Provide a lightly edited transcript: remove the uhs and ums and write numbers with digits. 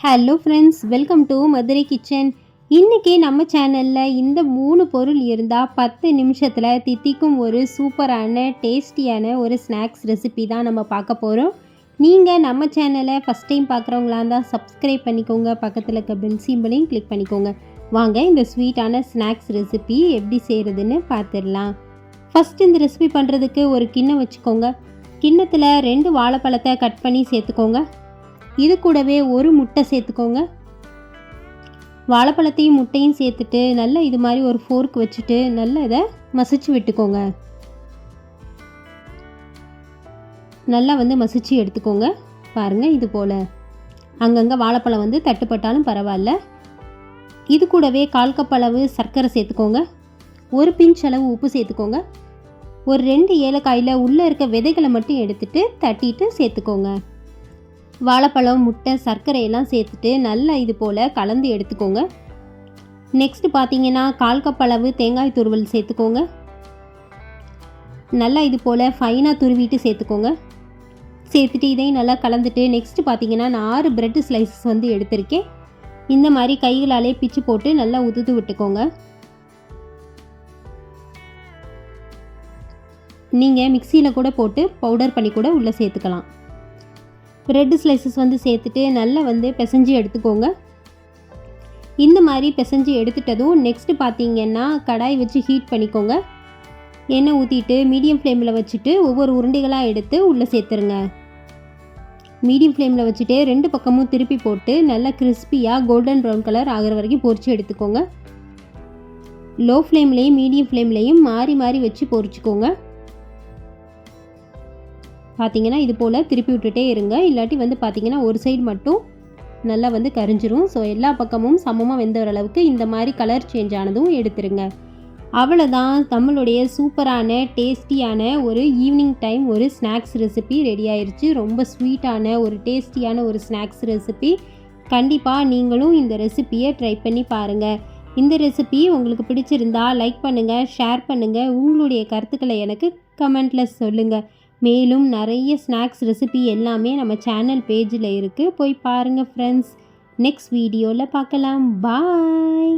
Hello friends, welcome to Madurai kitchen. இன்றைக்கி நம்ம சேனலில் இந்த 3 பொருள் இருந்தால் 10 நிமிஷத்தில் தித்திக்கும் ஒரு சூப்பரான டேஸ்டியான ஒரு ஸ்நாக்ஸ் ரெசிபி தான் நம்ம பார்க்க போகிறோம். நீங்கள் நம்ம சேனலை ஃபஸ்ட் டைம் பார்க்குறவங்களா இருந்தால் சப்ஸ்கிரைப் பண்ணிக்கோங்க, பக்கத்தில் இருக்க பெல் சிம்பலையும் கிளிக் பண்ணிக்கோங்க. வாங்க இந்த ஸ்வீட்டான ஸ்நாக்ஸ் ரெசிபி எப்படி செய்கிறதுன்னு பார்த்துடலாம். ஃபஸ்ட் இந்த ரெசிபி பண்ணுறதுக்கு ஒரு கிண்ணம் வச்சுக்கோங்க. கிண்ணத்தில் 2 வாழைப்பழத்தை கட் பண்ணி சேர்த்துக்கோங்க. இது கூடவே ஒரு முட்டை சேர்த்துக்கோங்க. வாழைப்பழத்தையும் முட்டையும் சேர்த்துட்டு நல்லா இது மாதிரி ஒரு ஃபோர்க் வச்சுட்டு நல்லா இதை மசிச்சு விட்டுக்கோங்க. நல்லா மசிச்சு எடுத்துக்கோங்க. பாருங்கள், இது போல் அங்கங்கே வாழைப்பழம் தட்டுப்பட்டாலும் பரவாயில்ல. இது கூடவே 1/4 கப் அளவு சர்க்கரை சேர்த்துக்கோங்க. ஒரு பிஞ்ச் அளவு உப்பு சேர்த்துக்கோங்க. ஒரு 2 ஏலக்காயில் உள்ளே இருக்க விதைகளை மட்டும் எடுத்துட்டு தட்டிட்டு சேர்த்துக்கோங்க. வாழைப்பழம், முட்டை, சர்க்கரையெல்லாம் சேர்த்துட்டு நல்லா இது போல் கலந்து எடுத்துக்கோங்க. நெக்ஸ்ட்டு பார்த்தீங்கன்னா 1/4 கப் அளவு தேங்காய் துருவல் சேர்த்துக்கோங்க. நல்லா இது போல் ஃபைனாக துருவிட்டு சேர்த்துக்கோங்க. சேர்த்துட்டு இதையும் நல்லா கலந்துட்டு நெக்ஸ்ட்டு பார்த்தீங்கன்னா நான் 6 பிரெட் ஸ்லைசஸ் எடுத்திருக்கேன். இந்த மாதிரி கைகளாலே பிச்சு போட்டு நல்லா உதுத்து விட்டுக்கோங்க. நீங்கள் மிக்சியில் கூட போட்டு பவுடர் பண்ணி கூட உள்ளே சேர்த்துக்கலாம். பிரெட் ஸ்லைசஸ் சேர்த்துட்டு நல்லா பிசைஞ்சு எடுத்துக்கோங்க. இந்த மாதிரி பிசைஞ்சு எடுத்துட்டதும் நெக்ஸ்ட்டு பார்த்தீங்கன்னா கடாய் வச்சு ஹீட் பண்ணிக்கோங்க. எண்ணெய் ஊற்றிட்டு மீடியம் ஃப்ளேமில் வச்சுட்டு ஒவ்வொரு உருண்டைகளாக எடுத்து உள்ளே சேர்த்துருங்க. மீடியம் ஃப்ளேமில் வச்சுட்டு 2 பக்கமும் திருப்பி போட்டு நல்லா கிறிஸ்பியாக கோல்டன் ப்ரௌன் கலர் ஆகிற வரைக்கும் பொரிச்சு எடுத்துக்கோங்க. லோ ஃப்ளேம்லேயும் மீடியம் ஃப்ளேம்லேயும் மாறி மாறி வச்சு பொரிச்சுக்கோங்க. பார்த்தீங்கன்னா இது போல் திருப்பி விட்டுட்டே இருங்க. இல்லாட்டி பார்த்தீங்கன்னா ஒரு சைடு மட்டும் நல்லா கரிஞ்சிரும். ஸோ எல்லா பக்கமும் சமமாக வெந்த அளவுக்கு இந்த மாதிரி கலர் சேஞ்ச் ஆனதும் எடுத்துருங்க. அவ்வளோதான், நம்மளுடைய சூப்பரான டேஸ்டியான ஒரு ஈவினிங் டைம் ஒரு ஸ்நாக்ஸ் ரெசிபி ரெடி ஆயிடுச்சு. ரொம்ப ஸ்வீட்டான ஒரு டேஸ்டியான ஒரு ஸ்நாக்ஸ் ரெசிபி. கண்டிப்பாக நீங்களும் இந்த ரெசிப்பியை ட்ரை பண்ணி பாருங்கள். இந்த ரெசிபி உங்களுக்கு பிடிச்சிருந்தா லைக் பண்ணுங்கள், ஷேர் பண்ணுங்கள், உங்களுடைய கருத்துக்களை எனக்கு கமெண்ட்டில் சொல்லுங்கள். மேலும் நிறைய ஸ்நாக்ஸ் ரெசிபி எல்லாமே நம்ம சேனல் பேஜில் இருக்குது, போய் பாருங்கள் ஃப்ரெண்ட்ஸ். நெக்ஸ்ட் வீடியோவில் பார்க்கலாம். பாய்.